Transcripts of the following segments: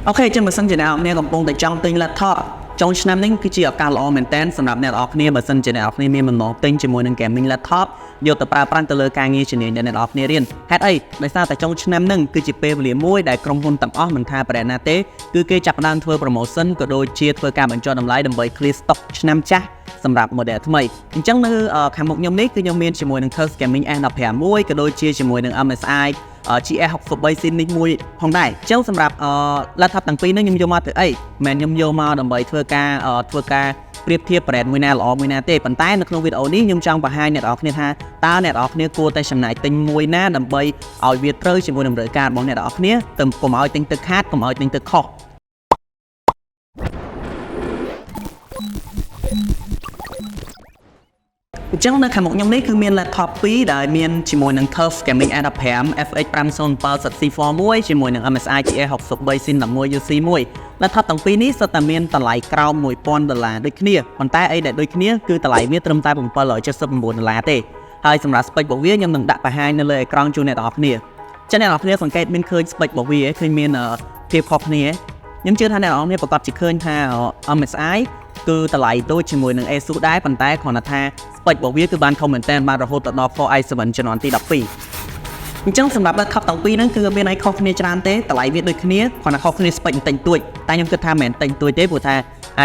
អូខេចឹងបើសិនជាអ្នកនរកំពុងតែចង់ទិញ laptop ចុងឆ្នាំនេះគឺជាឱកាសល្អមែនទែនសម្រាប់អ្នកនរគ្នាបើសិនជាអ្នកនរគ្នាមានបំណងទិញជាមួយនឹង gaming laptop យកទៅប្រើប្រាស់ទៅលើការងារជំនាញដែលអ្នកនរគ្នារៀនហេតុអីដោយសារតែចុងឆ្នាំហ្នឹងគឺជាពេលវេលាមួយដែលក្រុមហ៊ុនទាំងអស់មិនថាប្រទេសណាទេគឺគេចាប់ផ្ដើមធ្វើ promotion ក៏ដូចជាធ្វើការបញ្ចុះតម្លៃដើម្បី clear stock ឆ្នាំចាស់សម្រាប់ model ថ្មីអញ្ចឹងនៅខាងមុខខ្ញុំនេះគឺខ្ញុំមានជាមួយនឹង Curve Gaming S15 មួយក៏ដូចជាជាមួយនឹង MSI GF 63 series នេះមួយផងដែរអញ្ចឹងសម្រាប់ laptop ទាំងពីរនេះខ្ញុំយកមកធ្វើអីមិនខ្ញុំយកមកដើម្បីធ្វើការប្រៀបធៀប brand មួយណាល្អមួយណាទេប៉ុន្តែនៅក្នុងវីដេអូនេះខ្ញុំចង់បង្ហាញអ្នកនរគ្នាថាតើអ្នកនរគ្នាគួរតែចំណាយទិញមួយណាដើម្បីឲ្យវាត្រូវជាមួយនឹងតម្រូវការរបស់អ្នកនរគ្នាទៅកុំឲ្យទិញទៅខាតកុំឲ្យទិញទៅខុសអញ្ចឹងនៅខាងមុខខ្ញុំនេះគឺមាន laptop 2ដែលមានជាមួយនឹង Curve Gaming S15 FX 507 C4 មួយជាមួយនឹង MSI GF 63 Sin 11 UC មួយ laptop ទាំងពីរនេះសុទ្ធតែមានតម្លៃក្រោម$1000ដូចគ្នាប៉ុន្តែអីដែលដូចគ្នាគឺតម្លៃវាត្រឹមតែ$779ទេហើយសម្រាប់ spec របស់វាខ្ញុំនឹងដាក់បង្ហាញនៅលើអេក្រង់ជូនអ្នកនរគ្នាចឹងអ្នកនរគ្នាសង្កេតមានឃើញ spec របស់វាឃើញមានភាពខុសគ្នាខ្ញុំជឿថាអ្នកនរគ្នាប្រកាសជាឃើញថា MSI គឺតម្លៃដូចជាមួយនឹង Asus ដែរប៉ុន្តែគ្រាន់តែថា spec របស់វាគឺបានធំមែនតើបានរហូតដល់ Core i7 ជំនាន់ទី12អញ្ចឹងសម្រាប់ laptop ទាំងពីរហ្នឹងគឺមានអីខុសគ្នាច្រើនទេតម្លៃវាដូចគ្នាគ្រាន់តែខុសគ្នា spec បន្តិចតួចតែខ្ញុំគិតថាមិនមែនបន្តិចតួចទេព្រោះថា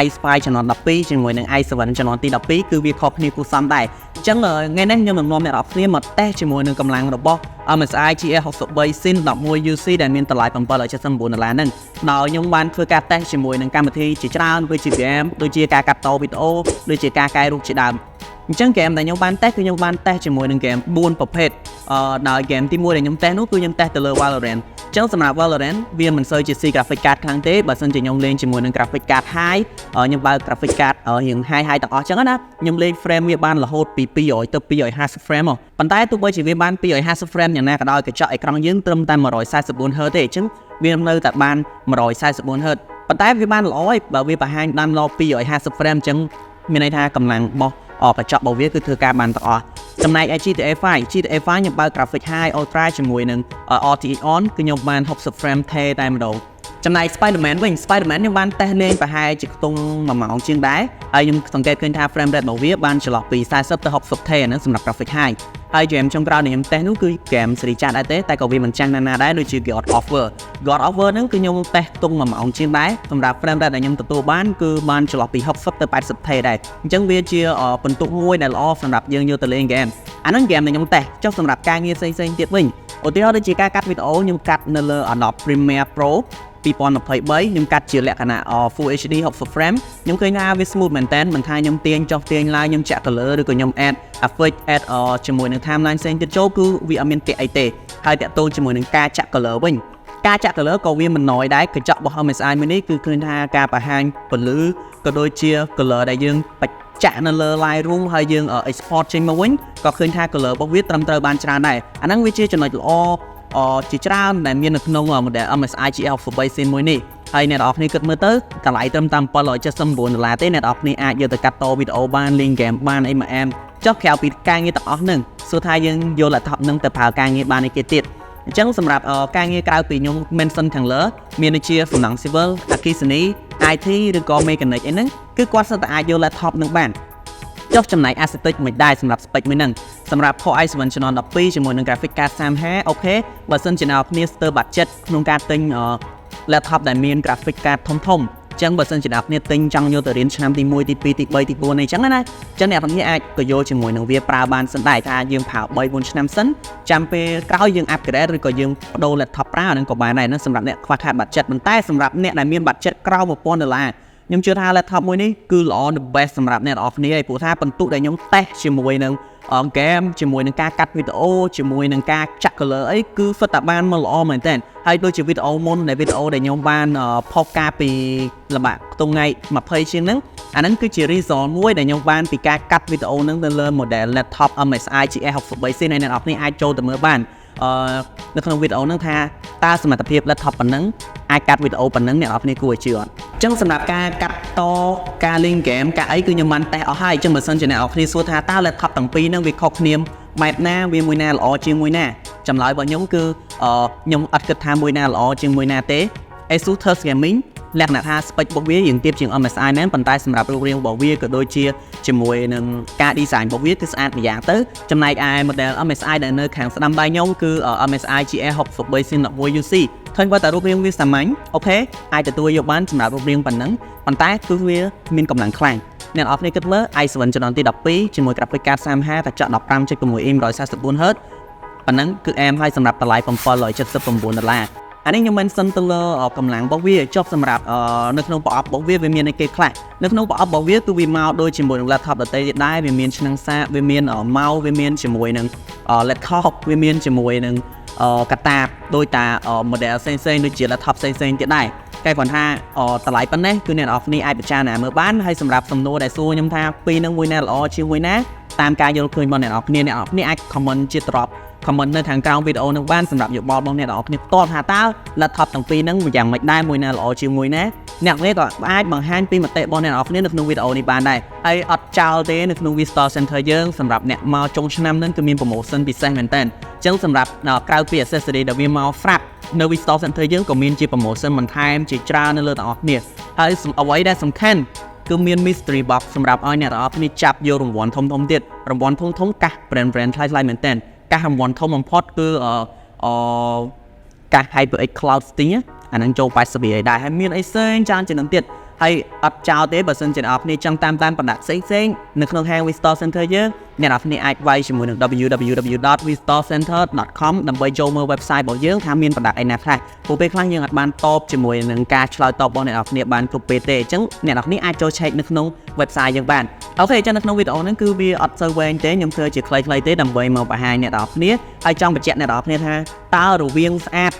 i5 ជំនាន់12ជាមួយនឹង i7 ជំនាន់ទី12គឺវាខុសគ្នាគួរសមដែរអញ្ចឹងថ្ងៃនេះខ្ញុំនឹងនាំអ្នកនរគ្នាមកតេស្តជាមួយនឹងកម្លាំងរបស់ MSI GF 63 Sin 11 UC ដែលមានតម្លៃ$779ហ្នឹងដោយខ្ញុំបានធ្វើការតេស្តជាមួយនឹងកម្មវិធីជាច្រើនដូចជា game ដូចជាការកាត់តវីដេអូដូចជាការកែរូបជាដើមអញ្ចឹង game ដែលខ្ញុំបានតេស្តគឺខ្ញុំបានតេស្តជាមួយនឹង game 4ប្រភេទដោយ game ទី1ដែលខ្ញុំតេស្តនោះគឺខ្ញុំតេស្តទៅលើ Valorant អញ្ចឹងសម្រាប់ Valorant វាមិនសូវជា graphic card ខ្លាំងទេបើសិនជាខ្ញុំលេងជាមួយនឹង graphic card high ខ្ញុំបើក graphic card រៀង high ទាំងអស់អញ្ចឹងណាខ្ញុំលេង frame វាបានរហូតពី200ទៅ250 frame មកប៉ុន្តែទោះបីជាវាបាន250 frame យ៉ាងណាក៏ដោយកញ្ចក់អេក្រង់យើងត្រឹមតែ 144Hz ទេអញ្ចឹងវានៅតែបាន 144Hz ប៉ុន្តែវាបានល្អហើយបើវាបង្ហាញបានល្អ250 frame អញ្ចឹងមានន័យថាកម្លាំងរបស់កញ្ចក់របស់វាគឺធ្វើការបានទាំងអស់ចំណែកឯ GTA 5ខ្ញុំបើក graphic high ultra ជាមួយនឹង RTX on គឺខ្ញុំបាន60 frame ថេតែម្ដងចំណែក Spider-Man វិញ Spider-Man ខ្ញុំបានតេស្តលេងប្រហែលជាខ្ទង់1ម៉ោងជាងដែរហើយខ្ញុំសង្កេតឃើញថា frame rate របស់វាបានចន្លោះពី40ទៅ60ថេហ្នឹងសម្រាប់ graphic high ហើយ game ចុងក្រោយដែលខ្ញុំតេស្តនោះគឺ game សេរីចាស់ដែរតែក៏វាមិនចាំងណាដែរដូចជា God of War ហ្នឹងគឺខ្ញុំតេស្តខ្ទង់1ម៉ោងជាងដែរសម្រាប់ frame rate ដែលខ្ញុំទទួលបានគឺបានចន្លោះពី60ទៅ80ថេដែរអញ្ចឹងវាជាបន្ទុកមួយដែលល្អសម្រាប់យើងយកទៅលេង game អាហ្នឹង game ដែលខ្ញុំតេស្តចុះសម្រាប់ការងារផ្សេងៗទៀតវិញឧទាហរណ៍ដូចជាការកាត់វីដេអូខ្ញុំកាត់នៅលើ Adobe Premiere Pro 2023ខ្ញុំកាត់ជាលក្ខណៈ Full HD 60 frame ខ្ញុំឃើញថាវា smooth មែនតើមិនថាខ្ញុំទាញចុះទាញឡើងខ្ញុំចាក់ color ឬក៏ខ្ញុំ add effect add ជាមួយនឹង timeline ផ្សេងទៀតចូលគឺវាអត់មានពាក្យអីទេហើយតាក់ទងជាមួយនឹងការចាក់ color វិញការចាក់ color ក៏វាមិនណយដែរកញ្ចក់របស់ MSI មួយនេះគឺឃើញថាការបង្ហាញពន្លឺក៏ដូចជា color ដែលយើងចាក់នៅលើ Lightroom ហើយយើង export ចេញមកវិញក៏ឃើញថា color របស់វាត្រឹមត្រូវបានច្រើនដែរអាហ្នឹងវាជាចំណុចល្អជាច្រើនដែលមាននៅក្នុង model MSI GF 63 Sin មួយនេះហើយអ្នកនរគ្នាគិតមើលទៅតម្លៃត្រឹមតែ$779ទេអ្នកនរគ្នាអាចយកទៅកាត់តវីដេអូបានលេង game បានអីមួយអែមចុះក្រៅពីការងារទាំងអស់ហ្នឹងសួរថាយើងយក laptop ហ្នឹងទៅប្រើការងារបានអីគេទៀតអញ្ចឹងសម្រាប់ការងារក្រៅពីខ្ញុំ mention ខាងលើមានដូចជាសំណង់ civil អគ្គិសនី IT ឬក៏ mechanic អីហ្នឹងគឺគាត់សុទ្ធតែអាចយក laptop ហ្នឹងបានចុះចំណែក aesthetic មិនដែរសម្រាប់ spec មួយហ្នឹងសម្រាប់ Core i7 ជំនាន់12ជាមួយនឹង graphic card 3050អូខេបើសិនជាអ្នកគ្នាស្ទើរ budget ក្នុងការទិញ laptop ដែលមាន graphic card ធំអញ្ចឹងបើសិនជាអ្នកគ្នាទិញចង់យកទៅរៀនឆ្នាំទី1ទី2ទី3ទី4អីចឹងណាអញ្ចឹងអ្នកគ្នាអាចក៏យកជាមួយនឹងវាប្រើបានសិនដែរថាយើងប្រើ 3-4 ឆ្នាំសិនចាំពេលក្រោយយើង upgrade ឬក៏យើងបដូរ laptop ប្រើហ្នឹងក៏បានដែរហ្នឹងសម្រាប់អ្នកខ្វះខាត budget ប៉ុន្តែសម្រាប់អ្នកដែលមាន budget ក្រោម$1000ខ្ញុំជឿថា laptop មួយនេះគឺល្អ the best សម្រាប់អ្នកនរគ្នាឯងព្រោះថាបន្ទុកដែលខ្ញុំតេស្តជាមួយនឹង game ជាមួយនឹងការកាត់វីដេអូជាមួយនឹងការចាក់ color អីគឺសុទ្ធតែបានមកល្អមែនតើហើយដូចជាវីដេអូមុនដែលវីដេអូដែលខ្ញុំបានផុសការពីលំបាកខ្ទង់ថ្ងៃ20ជាងហ្នឹងអាហ្នឹងគឺជា result មួយដែលខ្ញុំបានពីការកាត់វីដេអូហ្នឹងទៅលើ model laptop MSI GF 63 Sin ហើយអ្នកនរគ្នាអាចចូលទៅមើលបាននៅក្នុងវីដេអូហ្នឹងថាតើសមត្ថភាព laptop ប៉ុណ្ណឹងអាចកាត់វីដេអូប៉ុណ្ណឹងអ្នកនរគ្នាគួរឲ្យជឿអត់អញ្ចឹងសម្រាប់ការកាត់តការលេង game ការអីគឺខ្ញុំបានតេស្តអស់ហើយអញ្ចឹងបើសិនជាអ្នកនរគ្នាសួរថាតើ laptop ទាំងពីរហ្នឹងវាខុសគ្នាបែបណាវាមួយណាល្អជាងមួយណាចម្លើយរបស់ខ្ញុំគឺខ្ញុំអត់គិតថាមួយណាល្អជាងមួយណាទេ Asus TUF Gaming លក្ខណៈថា spec របស់វាយើងទាបជាង MSI មែនប៉ុន្តែសម្រាប់រូបរាងរបស់វាក៏ដូចជាជាមួយនឹងការ design របស់វាគឺស្អាតម្យ៉ាងទៅចំណែកឯ model MSI ដែលនៅខាងស្ដាំដៃខ្ញុំគឺ MSI GF 63 UC ឃើញថារូបរាងវាសាមញ្ញអូខេអាចទទួលយកបានសម្រាប់រូបរាងប៉ុណ្ណឹងប៉ុន្តែគឺវាមានកម្លាំងខ្លាំងអ្នកនរគ្នាគិតមើល i7 ជំនាន់ទី12ជាមួយ graphic card 3050កញ្ចក់ 15.6 inch 144Hz ប៉ុណ្ណឹងគឺអែមហើយសម្រាប់តម្លៃ$779អានេះខ្ញុំមិនសិនទៅលើកម្លាំងរបស់វាចុះសម្រាប់នៅក្នុងប្រអប់របស់វាមានអីគេខ្លះនៅក្នុងប្រអប់របស់វាគឺវាមកដូចជាមួយនឹង laptop ដទៃទៀតដែរវាមានឆ្នាំងសាកវាមាន mouse វាមានជាមួយនឹង laptop វាមានជាមួយនឹងកាតាបដោយតា model ផ្សេងៗដូចជា laptop ផ្សេងៗទៀតដែរតែគាត់ថាតម្លៃប៉ុណ្ណេះគឺអ្នកនរគ្នាអាចពិចារណាមើលបានហើយសម្រាប់សំណួរដែលសួរខ្ញុំថាពីរនឹងមួយណាល្អជាងមួយណាតាមការយល់ឃើញរបស់អ្នកនរគ្នាអាច comment ជាត្រប់ comment នៅខាងក្រោមវីដេអូនឹងបានសម្រាប់យោបល់របស់អ្នកនរគ្នាផ្ទាល់ថាតើ laptop ទាំងពីរហ្នឹងយ៉ាងម៉េចដែរមួយណាល្អជាងមួយណាអ្នកនរក៏អាចបង្ហាញពីមតិរបស់អ្នកនរគ្នានៅក្នុងវីដេអូនេះបានដែរហើយអត់ចោលទេនៅក្នុង Vista Center យើងសម្រាប់អ្នកមកចុងឆ្នាំហ្នឹងគឺមាន promotion ពិសេសមែនតើអញ្ចឹងសម្រាប់ក្រៅពី accessory ដែលវាមក frap នៅ Vista Center យើងក៏មានជា promotion បន្ថែមជាច្រើននៅលើទាំងអស់គ្នាហើយអ្វីដែលសំខាន់គឺមាន mystery box សម្រាប់ឲ្យអ្នកនរគ្នាចាប់យករង្វាន់ធំទៀតរង្វាន់ធំកាស brand ថ្លៃមែនតើកាសរង្វាន់ធំបំផុតគឺកាស HyperX Cloud Sting អានឹងចូល80រៀលដែរហើយមានអីផ្សេងច្រើនជាងនឹងទៀតហើយអត់ចោលទេបើសិនជាអ្នកនរគ្នាចង់តាមប្រដាក់ផ្សេងនៅក្នុងហាង Vista Center យើងអ្នកនរគ្នាអាចវាយជាមួយនឹង www.vistacenter.com ដើម្បីចូលមើល website របស់យើងថាមានប្រដាក់អីណាខ្លះព្រោះពេលខ្លះយើងអាចបានតបជាមួយនឹងការឆ្លើយតបរបស់អ្នកនរគ្នាបានគ្រប់ពេលទេអញ្ចឹងអ្នកនរគ្នាអាចចូល check នៅក្នុង website យើងបានអូខេអញ្ចឹងនៅក្នុងវីដេអូនេះគឺវាអត់សូវវែងទេខ្ញុំធ្វើជាខ្លីៗទេដើម្បីមកបង្ហាញអ្នកនរគ្នាហើយចង់បញ្ជាក់អ្នកនរគ្នាថាតើរវាងស្អាត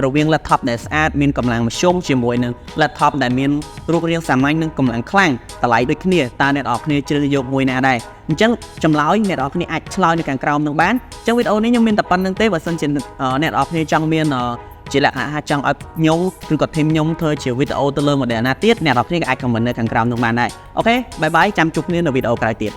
រវាង laptop ដែលស្អាតមានកម្លាំងមធ្យមជាមួយនឹង laptop ដែលមានរូបរាងសាមញ្ញនិងកម្លាំងខ្លាំងតម្លៃដូចគ្នាតើអ្នកនរគ្នាជ្រើសយកមួយណាដែរអញ្ចឹងចម្លើយអ្នកនរគ្នាអាចឆ្លើយនៅខាងក្រោមនឹងបានអញ្ចឹងវីដេអូនេះខ្ញុំមានតែប៉ុណ្្នឹងទេបើសិនជាអ្នកនរគ្នាចង់មានជាលក្ខណៈថាចង់ឲ្យខ្ញុំឬក៏ team ខ្ញុំធ្វើជាវីដេអូទៅលើ model ណាទៀតអ្នកនរគ្នាក៏អាច comment នៅខាងក្រោមនឹងបានដែរអូខេបាយបាយចាំជួបគ្នានៅវីដេអូក្រោយទៀត